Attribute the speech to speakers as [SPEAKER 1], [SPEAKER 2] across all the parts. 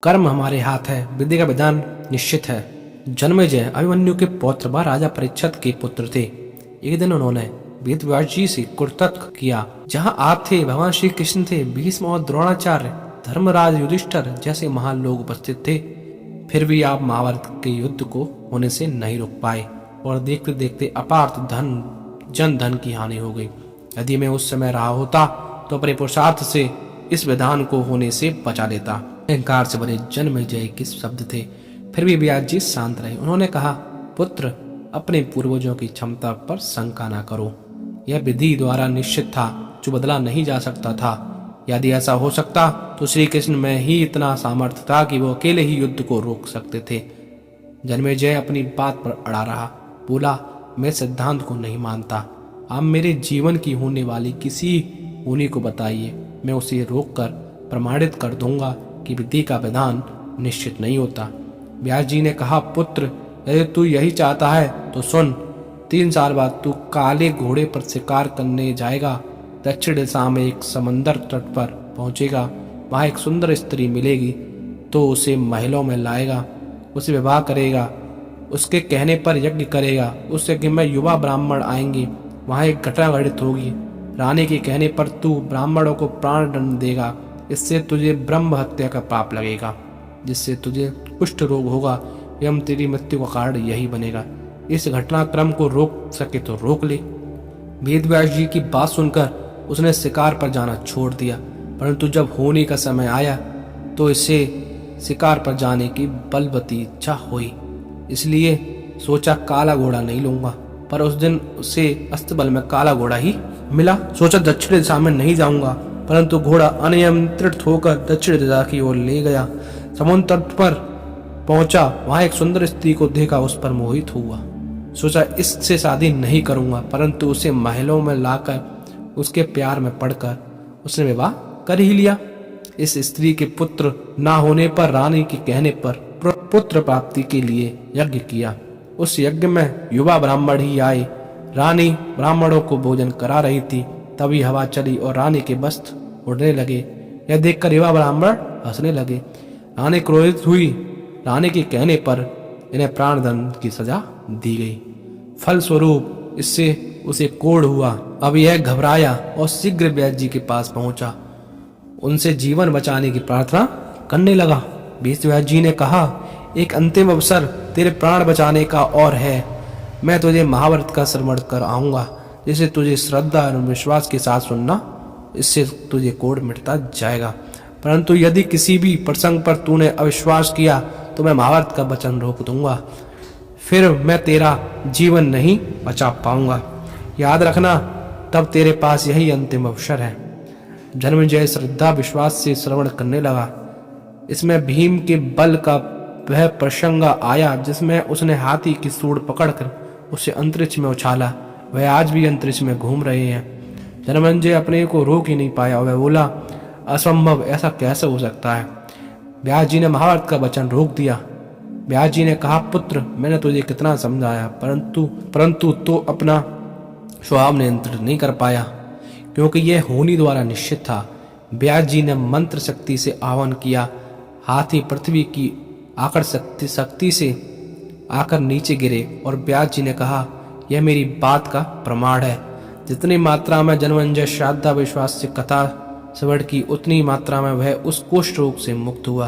[SPEAKER 1] कर्म हमारे हाथ है, विधि का विधान निश्चित है। जन्मेजय अभिमन्यु के पौत्र व राजा परीक्षित के पुत्र थे। एक दिन उन्होंने वेदव्यास जी से कुतर्क किया। जहाँ आप थे, भगवान श्री कृष्ण थे, भीष्म और द्रोणाचार्य, धर्मराज, युधिष्ठिर जैसे महान लोग उपस्थित थे। फिर भी आप महाभारत के युद्ध को होने से नहीं रोक पाए और देखते देखते अपार जन धन की हानि हो गई। यदि मैं उस समय रहा होता तो अपने पुरुषार्थ से इस विधान को होने से बचा लेता। अहंकार से भरे जन्मेजय के शब्द थे, फिर भी व्यास जी शांत रहे। उन्होंने कहा, पुत्र, अपने पूर्वजों की क्षमता पर शंका न करो। यह विधि द्वारा निश्चित था, जो बदला नहीं जा सकता था। यदि ऐसा हो सकता तो श्री कृष्ण में ही इतना सामर्थ्य था कि वो अकेले ही युद्ध को रोक सकते थे। जन्मेजय अपनी बात पर अड़ा रहा, बोला, मैं सिद्धांत को नहीं मानता। आप मेरे जीवन की होने वाली किसी होने को बताइए, मैं उसे रोककर प्रमाणित कर दूंगा कि विधि का विधान निश्चित नहीं होता। व्यास जी ने कहा, पुत्र, यदि तू यही चाहता है तो सुन। 3 साल बाद तू काले घोड़े पर शिकार करने जाएगा। दक्षिण दिशा में एक समंदर तट पर पहुंचेगा। वहां एक सुंदर स्त्री मिलेगी तो उसे महलों में लाएगा, उसे विवाह करेगा, उसके कहने पर यज्ञ करेगा। उस यज्ञ में युवा ब्राह्मण आएंगे। वहां एक घटना घटित होगी। रानी के कहने पर तू ब्राह्मणों को प्राण दंड देगा। इससे तुझे ब्रह्म हत्या का पाप लगेगा, जिससे तुझे कुष्ठ रोग होगा एवं तेरी मृत्यु का कारण यही बनेगा। इस घटनाक्रम को रोक सके तो रोक ले। वेदव्यास जी की बात सुनकर उसने शिकार पर जाना छोड़ दिया, परंतु जब होने का समय आया तो इसे शिकार पर जाने की बलवती इच्छा हुई। इसलिए सोचा काला घोड़ा नहीं लूंगा, पर उस दिन उसे अस्तबल में काला घोड़ा ही मिला। सोचा दक्षिण दिशा में नहीं जाऊंगा, परंतु घोड़ा अनियंत्रित होकर दक्षिण दिशा की ओर ले गया। समुद्र तट पर पहुंचा, वहां एक सुंदर स्त्री को देखा, उस पर मोहित हुआ। सोचा इससे शादी नहीं करूंगा, परंतु उसे महलों में लाकर उसके प्यार में पड़कर उसने विवाह कर ही लिया। इस स्त्री के पुत्र ना होने पर रानी के कहने पर पुत्र प्राप्ति के लिए यज्ञ किया। उस यज्ञ में युवा ब्राह्मण ही आए। रानी ब्राह्मणों को भोजन करा रही थी, तभी हवा चली और रानी के वस्त्र उड़ने लगे। यह देखकर युवा ब्राह्मण हंसने लगे। रानी क्रोधित हुई। रानी के कहने पर इन्हें प्राणदंड की सजा दी गई। फलस्वरूप इससे उसे कोढ़ हुआ। अब यह घबराया और शीघ्र व्यास जी के पास पहुंचा। उनसे जीवन बचाने की प्रार्थना करने लगा। व्यास जी ने कहा, एक अंतिम अवसर तेरे प्राण बचाने का और है। मैं तुझे महाभारत का श्रवण कर आऊंगा, जिसे तुझे श्रद्धा और विश्वास के साथ सुनना, इससे तुझे कोढ़ मिटता जाएगा। परंतु यदि किसी भी प्रसंग पर तूने अविश्वास किया तो मैं महाभारत का वचन रोक दूंगा, फिर मैं तेरा जीवन नहीं बचा पाऊंगा। याद रखना, तब तेरे पास यही अंतिम अवसर है। जन्मेजय श्रद्धा विश्वास से श्रवण करने लगा। इसमें भीम के बल का वह प्रसंग आया जिसमें उसने हाथी की सूंड पकड़कर उसे अंतरिक्ष में उछाला। वह आज भी अंतरिक्ष में घूम रहे हैं। जन्मेजय अपने को रोक ही नहीं पाया। वह बोला, असंभव, ऐसा कैसे हो सकता है। व्यास जी ने महाभारत का वचन रोक दिया। व्यास जी ने कहा, पुत्र, मैंने तुझे कितना समझाया, परंतु तो अपना स्वभाव नियंत्रित नहीं कर पाया, क्योंकि यह होनी द्वारा निश्चित था। व्यास जी ने मंत्र शक्ति से आह्वान किया। हाथी पृथ्वी की आकर्षक शक्ति से आकर नीचे गिरे और व्यास जी ने कहा, यह मेरी बात का प्रमाण है। जितनी मात्रा में जन्मेजय श्रद्धा विश्वास से कथा श्रवण की, उतनी मात्रा में वह उस कुष्ठ रोग से मुक्त हुआ।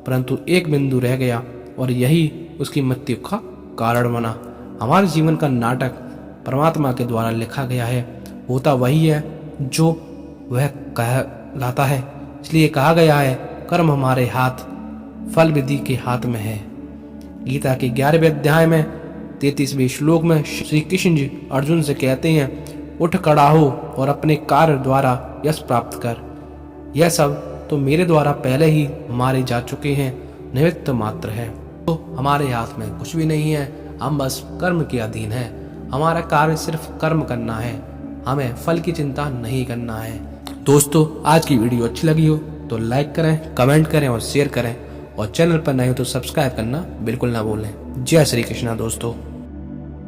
[SPEAKER 1] परंतु एक बिंदु रह गया और यही उसकी मृत्यु का कारण बना। हमारे जीवन का नाटक परमात्मा के द्वारा लिखा गया है। होता वही है जो वह कहलाता है। इसलिए कहा गया है, कर्म हमारे हाथ, फल विधि के हाथ में है। गीता के 11वें अध्याय में 33वें श्लोक में श्री कृष्ण जी अर्जुन से कहते हैं, उठ खड़ा हो और अपने कार्य द्वारा यश प्राप्त कर। यह सब तो मेरे द्वारा पहले ही मारे जा चुके हैं, निमित्त मात्र है। तो हमारे हाथ में कुछ भी नहीं है, हम बस कर्म के अधीन हैं। हमारा कार्य सिर्फ कर्म करना है, हमें फल की चिंता नहीं करना है। दोस्तों, आज की वीडियो अच्छी लगी हो तो लाइक करें, कमेंट करें और शेयर करें, और चैनल पर नए हो तो सब्सक्राइब करना बिल्कुल ना भूलें। जय श्री कृष्णा दोस्तों।